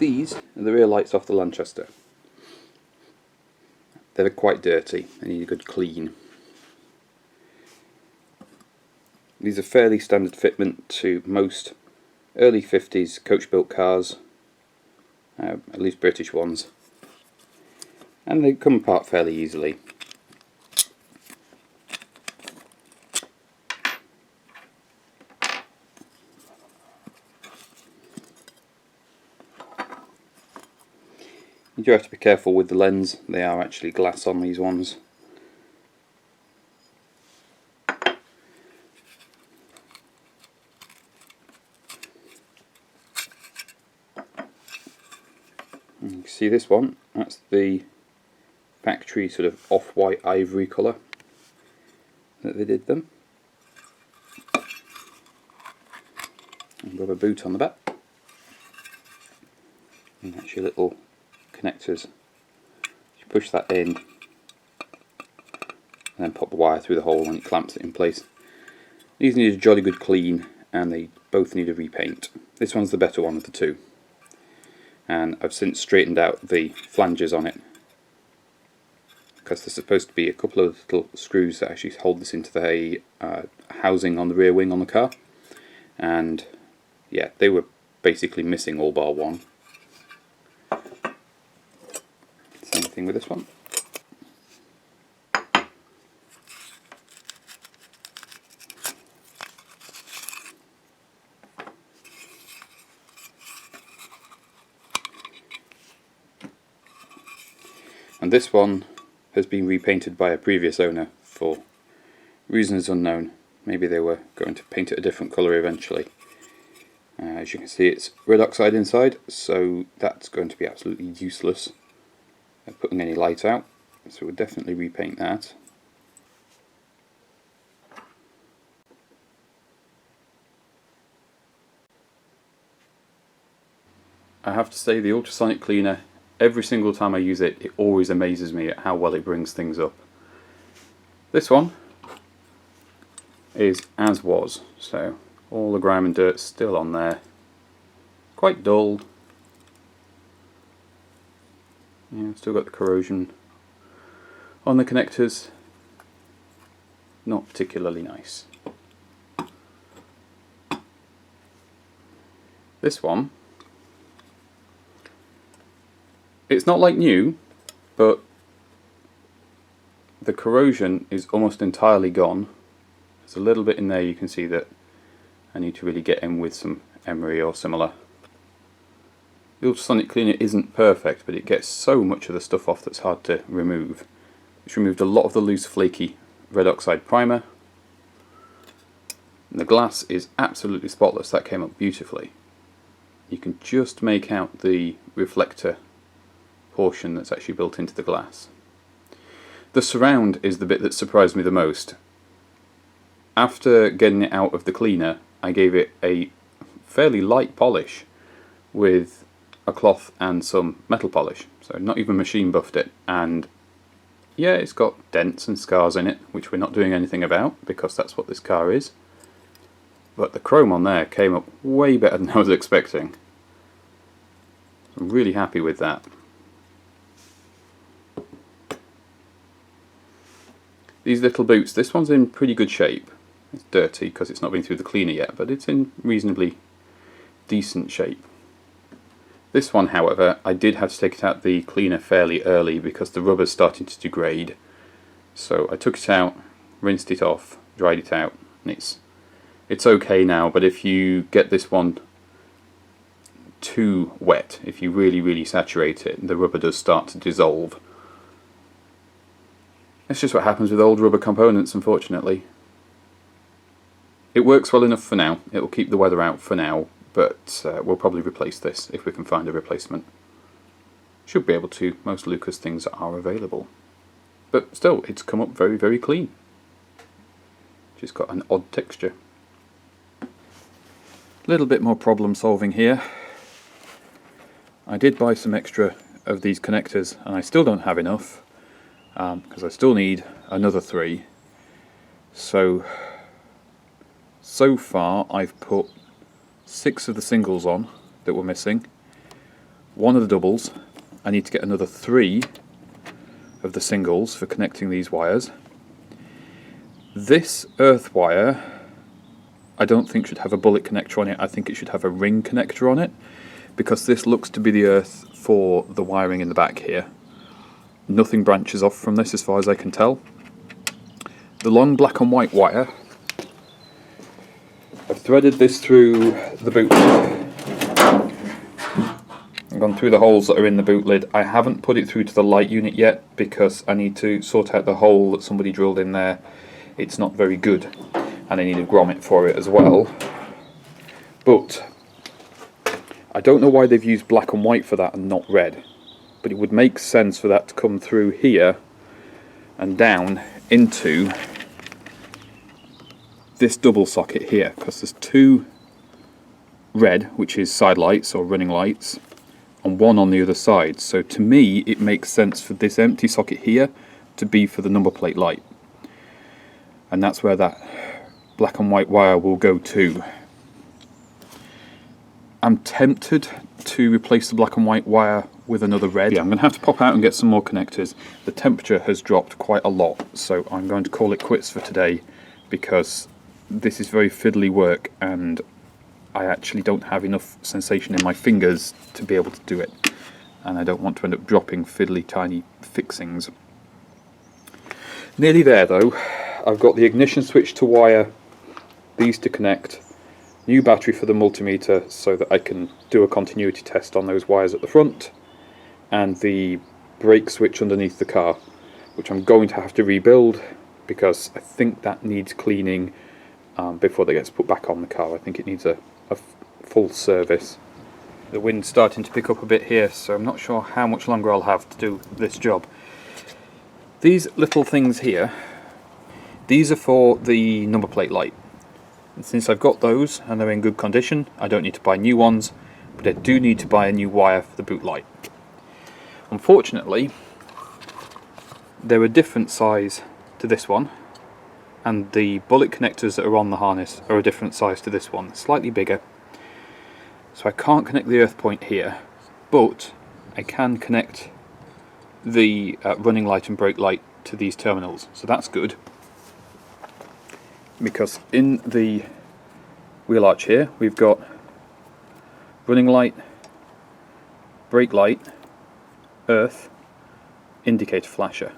These are the rear lights off the Lanchester. They're quite dirty, they need a good clean. These are fairly standard fitment to most early 50s coach built cars, at least British ones, and they come apart fairly easily. You do have to be careful with the lens, they are actually glass on these ones. And you can see this one, that's the factory sort of off-white ivory colour that they did them. And rubber boot on the back. And that's your little connectors. You push that in and then pop the wire through the hole and it clamps it in place. These need a jolly good clean and they both need a repaint. This one's the better one of the two. And I've since straightened out the flanges on it because there's supposed to be a couple of little screws that actually hold this into the housing on the rear wing on the car, and yeah, they were basically missing all bar one. Same thing with this one. And this one has been repainted by a previous owner for reasons unknown. Maybe they were going to paint it a different colour eventually. As you can see, it's red oxide inside, so that's going to be absolutely useless at putting any light out. So we'll definitely repaint that. I have to say, the ultrasonic cleaner, every single time I use it, it always amazes me at how well it brings things up. This one is as was, so all the grime and dirt's still on there. Quite dull. Yeah, still got the corrosion on the connectors. Not particularly nice. This one, it's not like new, but the corrosion is almost entirely gone. There's a little bit in there, you can see that I need to really get in with some emery or similar. The ultrasonic cleaner isn't perfect, but it gets so much of the stuff off that's hard to remove. It's removed a lot of the loose flaky red oxide primer. And the glass is absolutely spotless, that came up beautifully. You can just make out the reflector portion that's actually built into the glass. The surround is the bit that surprised me the most. After getting it out of the cleaner, I gave it a fairly light polish with a cloth and some metal polish, so not even machine buffed it, and yeah, it's got dents and scars in it, which we're not doing anything about because that's what this car is, but the chrome on there came up way better than I was expecting. I'm really happy with that. These little boots, this one's in pretty good shape. It's dirty because it's not been through the cleaner yet, but it's in reasonably decent shape. This one, however, I did have to take it out the cleaner fairly early because the rubber's starting to degrade. So I took it out, rinsed it off, dried it out, and it's okay now, but if you get this one too wet, if you really saturate it, the rubber does start to dissolve. That's just what happens with old rubber components, unfortunately. It works well enough for now, it will keep the weather out for now, but we'll probably replace this if we can find a replacement. Should be able to, most Lucas things are available. But still, it's come up very clean. Just got an odd texture. A little bit more problem solving here. I did buy some extra of these connectors and I still don't have enough because I still need another 3. So far I've put 6 of the singles on that were missing, one of the doubles. I need to get another 3 of the singles for connecting these wires. This earth wire I don't think should have a bullet connector on it. I think it should have a ring connector on it, because this looks to be the earth for the wiring in the back here. Nothing branches off from this as far as I can tell. The long black and white wire, I've threaded this through the boot lid. I've gone through the holes that are in the boot lid. I haven't put it through to the light unit yet because I need to sort out the hole that somebody drilled in there. It's not very good, and I need a grommet for it as well. But I don't know why they've used black and white for that and not red, but it would make sense for that to come through here and down into this double socket here, because there's 2 red, which is side lights or running lights, and 1 on the other side. So to me it makes sense for this empty socket here to be for the number plate light, and that's where that black and white wire will go to. I'm tempted to replace the black and white wire with another red. Yeah, I'm going to have to pop out and get some more connectors. The temperature has dropped quite a lot, so I'm going to call it quits for today, because this is very fiddly work and I actually don't have enough sensation in my fingers to be able to do it, and I don't want to end up dropping fiddly tiny fixings. Nearly there though. I've got the ignition switch to wire, these to connect, new battery for the multimeter so that I can do a continuity test on those wires at the front, and the brake switch underneath the car, which I'm going to have to rebuild because I think that needs cleaning before that gets put back on the car. I think it needs a full service. The wind's starting to pick up a bit here, so I'm not sure how much longer I'll have to do this job. These little things here, these are for the number plate light. And since I've got those and they're in good condition, I don't need to buy new ones, but I do need to buy a new wire for the boot light. Unfortunately, they're a different size to this one, and the bullet connectors that are on the harness are a different size to this one, slightly bigger. So I can't connect the earth point here, but I can connect the running light and brake light to these terminals, so that's good. Because in the wheel arch here we've got running light, brake light, earth, indicator flasher.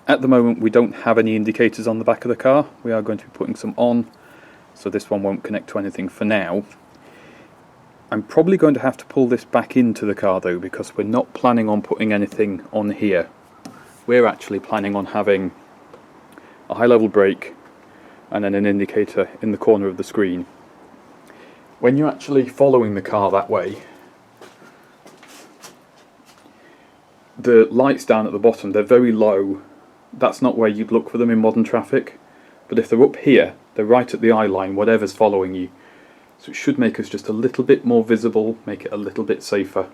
At the moment we don't have any indicators on the back of the car. We are going to be putting some on, so this one won't connect to anything for now. I'm probably going to have to pull this back into the car though, because we're not planning on putting anything on here. We're actually planning on having a high level brake and then an indicator in the corner of the screen. When you're actually following the car that way, the lights down at the bottom, they're very low. That's not where you'd look for them in modern traffic, but if they're up here, they're right at the eye line, whatever's following you. So it should make us just a little bit more visible, make it a little bit safer.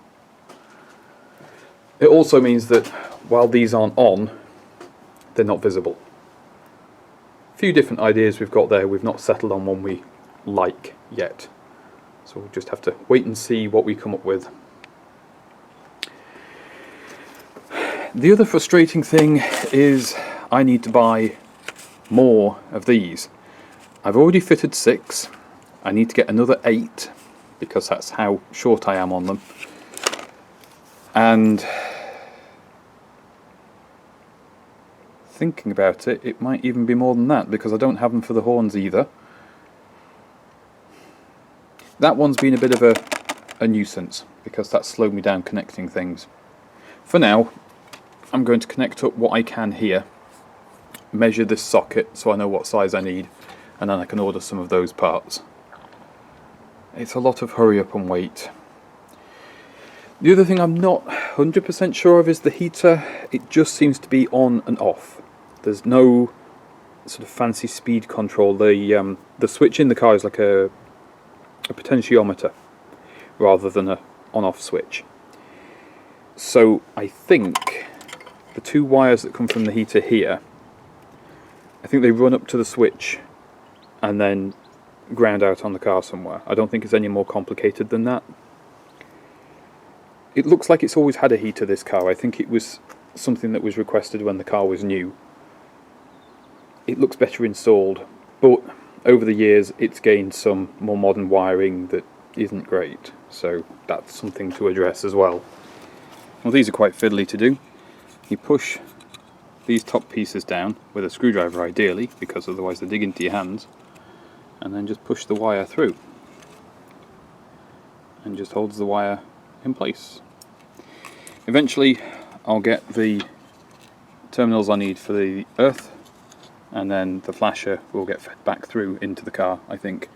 It also means that while these aren't on, they're not visible. A few different ideas we've got there. We've not settled on one we like yet, so we'll just have to wait and see what we come up with. The other frustrating thing is I need to buy more of these. I've already fitted 6. I need to get another 8 because that's how short I am on them. And thinking about it, it might even be more than that because I don't have them for the horns either. That one's been a bit of a nuisance because that's slowed me down connecting things. For now, I'm going to connect up what I can here, measure this socket so I know what size I need, and then I can order some of those parts. It's a lot of hurry up and wait. The other thing I'm not 100% sure of is the heater. It just seems to be on and off. There's no sort of fancy speed control. The switch in the car is like a potentiometer rather than a on-off switch. So I think the 2 wires that come from the heater here, I think they run up to the switch and then ground out on the car somewhere. I don't think it's any more complicated than that. It looks like it's always had a heater, this car. I think it was something that was requested when the car was new. It looks better installed, but over the years it's gained some more modern wiring that isn't great, so that's something to address as well. Well, these are quite fiddly to do. You push these top pieces down with a screwdriver ideally, because otherwise they dig into your hands, and then just push the wire through and just holds the wire in place. Eventually I'll get the terminals I need for the earth, and then the flasher will get fed back through into the car, I think,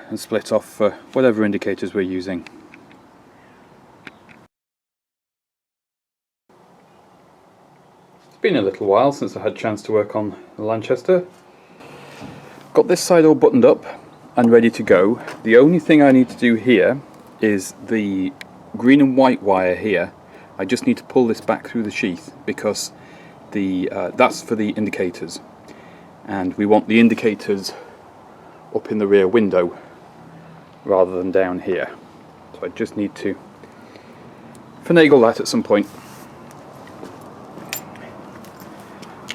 and split off for whatever indicators we're using. It's been a little while since I had a chance to work on the Lanchester. Got this side all buttoned up and ready to go. The only thing I need to do here is the green and white wire here. I just need to pull this back through the sheath, because that's for the indicators, and we want the indicators up in the rear window rather than down here. So I just need to finagle that at some point.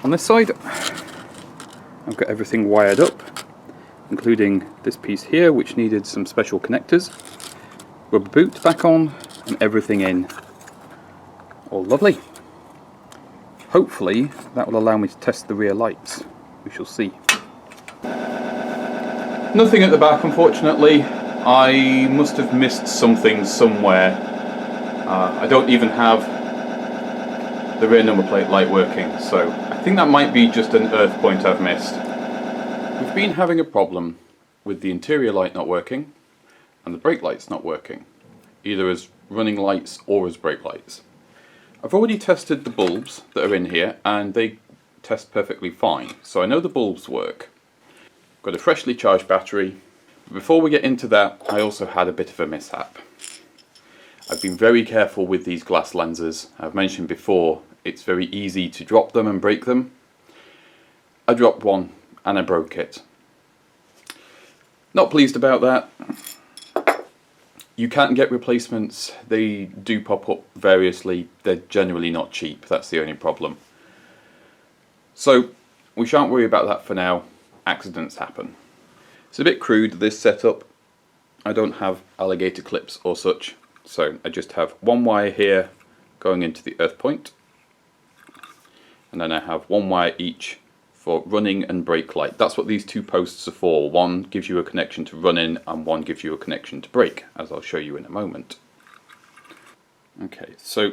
On this side I've got everything wired up, including this piece here which needed some special connectors. Rubber boot back on and everything in. All lovely. Hopefully that will allow me to test the rear lights. We shall see. Nothing at the back, unfortunately. I must have missed something somewhere. I don't even have the rear number plate light working, so I think that might be just an earth point I've missed. We've been having a problem with the interior light not working and the brake lights not working, either as running lights or as brake lights. I've already tested the bulbs that are in here and they test perfectly fine, so I know the bulbs work. Got a freshly charged battery. Before we get into that, I also had a bit of a mishap. I've been very careful with these glass lenses. I've mentioned before, it's very easy to drop them and break them. I dropped one and I broke it. Not pleased about that. You can get replacements. They do pop up variously. They're generally not cheap. That's the only problem. So we shan't worry about that for now. Accidents happen. It's a bit crude, this setup. I don't have alligator clips or such, so I just have one wire here going into the earth point, and then I have one wire each for running and brake light. That's what these two posts are for. One gives you a connection to running and one gives you a connection to brake, as I'll show you in a moment. Okay, so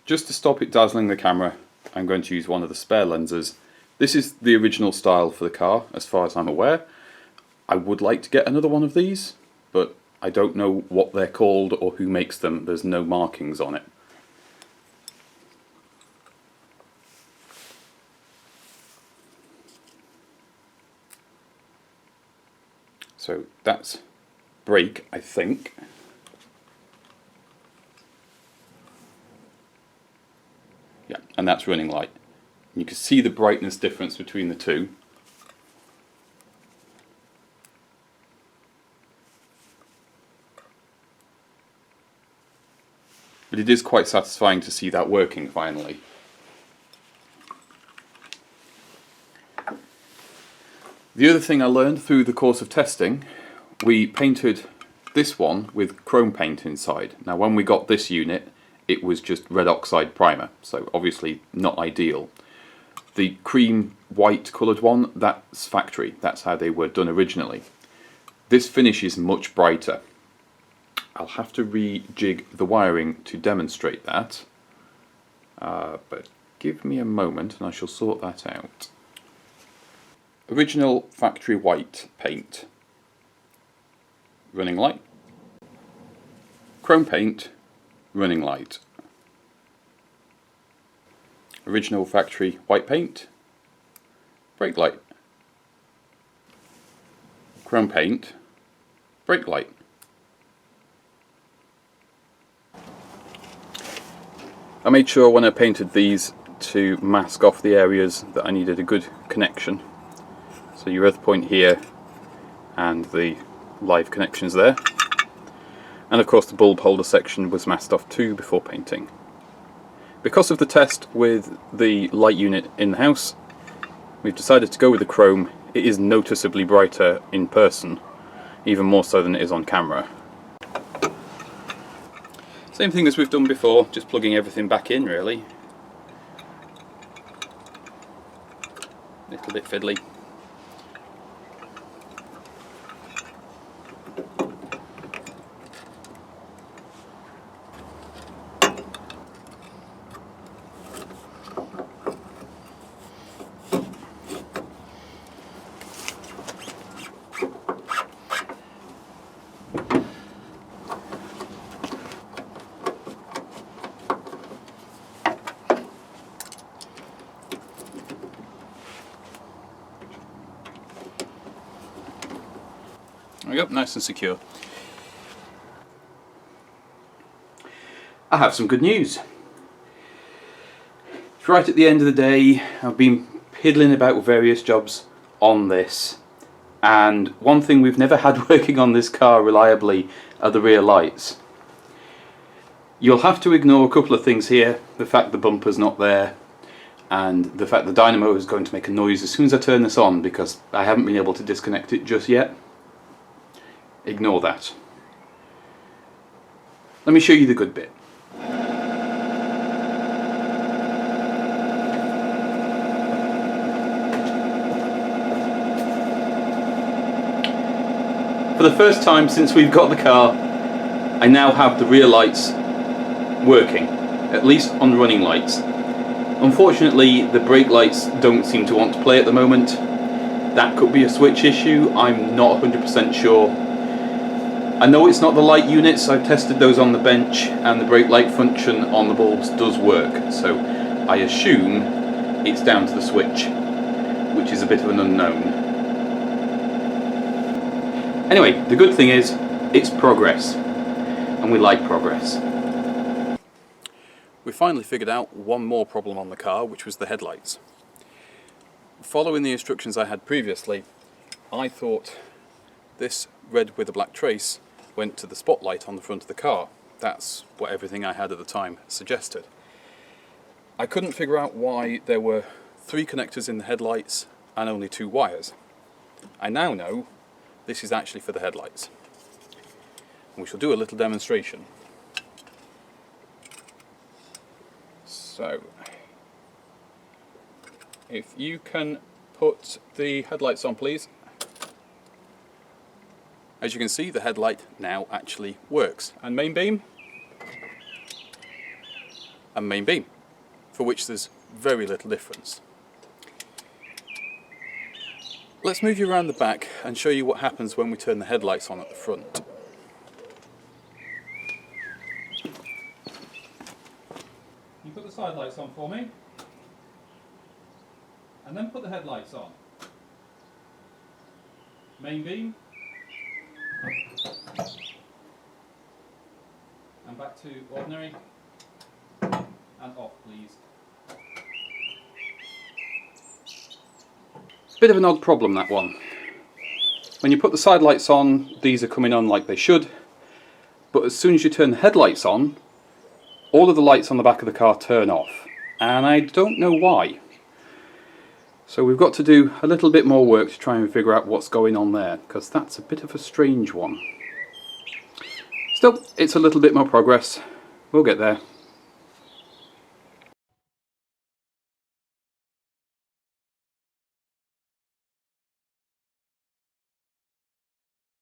just to stop it dazzling the camera, I'm going to use one of the spare lenses. This is the original style for the car, as far as I'm aware. I would like to get another one of these, but I don't know what they're called or who makes them. There's no markings on it. So that's brake, I think. Yeah, and that's running light. You can see the brightness difference between the two. But it is quite satisfying to see that working finally. The other thing I learned through the course of testing, we painted this one with chrome paint inside. Now when we got this unit, it was just red oxide primer, so obviously not ideal. The cream white coloured one, that's factory, that's how they were done originally. This finish is much brighter. I'll have to rejig the wiring to demonstrate that, but give me a moment and I shall sort that out. Original factory white paint, running light, chrome paint, running light. Original factory white paint, brake light, chrome paint, brake light. I made sure when I painted these to mask off the areas that I needed a good connection. So your earth point here and the live connections there. And of course the bulb holder section was masked off too before painting. Because of the test with the light unit in the house, we've decided to go with the chrome. It is noticeably brighter in person, even more so than it is on camera. Same thing as we've done before, just plugging everything back in really. A little bit fiddly. There we go, nice and secure. I have some good news. It's right at the end of the day. I've been piddling about with various jobs on this, and one thing we've never had working on this car reliably are the rear lights. You'll have to ignore a couple of things here, the fact the bumper's not there, and the fact the dynamo is going to make a noise as soon as I turn this on, because I haven't been able to disconnect it just yet. Ignore that. Let me show you the good bit. For the first time since we've got the car, I now have the rear lights working, at least on running lights. Unfortunately, the brake lights don't seem to want to play at the moment. That could be a switch issue, I'm not 100% sure. I know it's not the light units, I've tested those on the bench, and the brake light function on the bulbs does work, so I assume it's down to the switch, which is a bit of an unknown. Anyway, the good thing is, it's progress, and we like progress. We finally figured out one more problem on the car, which was the headlights. Following the instructions I had previously, I thought this red with a black trace went to the spotlight on the front of the car. That's what everything I had at the time suggested. I couldn't figure out why there were 3 connectors in the headlights and only 2 wires. I now know this is actually for the headlights. And we shall do a little demonstration. So, if you can put the headlights on, please. As you can see, the headlight now actually works. And main beam. And main beam, for which there's very little difference. Let's move you around the back and show you what happens when we turn the headlights on at the front. You put the side lights on for me, and then put the headlights on. Main beam, and back to ordinary, and off please. Bit of an odd problem, that one. When you put the side lights on, these are coming on like they should, but as soon as you turn the headlights on, all of the lights on the back of the car turn off, and I don't know why. So we've got to do a little bit more work to try and figure out what's going on there, because that's a bit of a strange one. Still, it's a little bit more progress. We'll get there.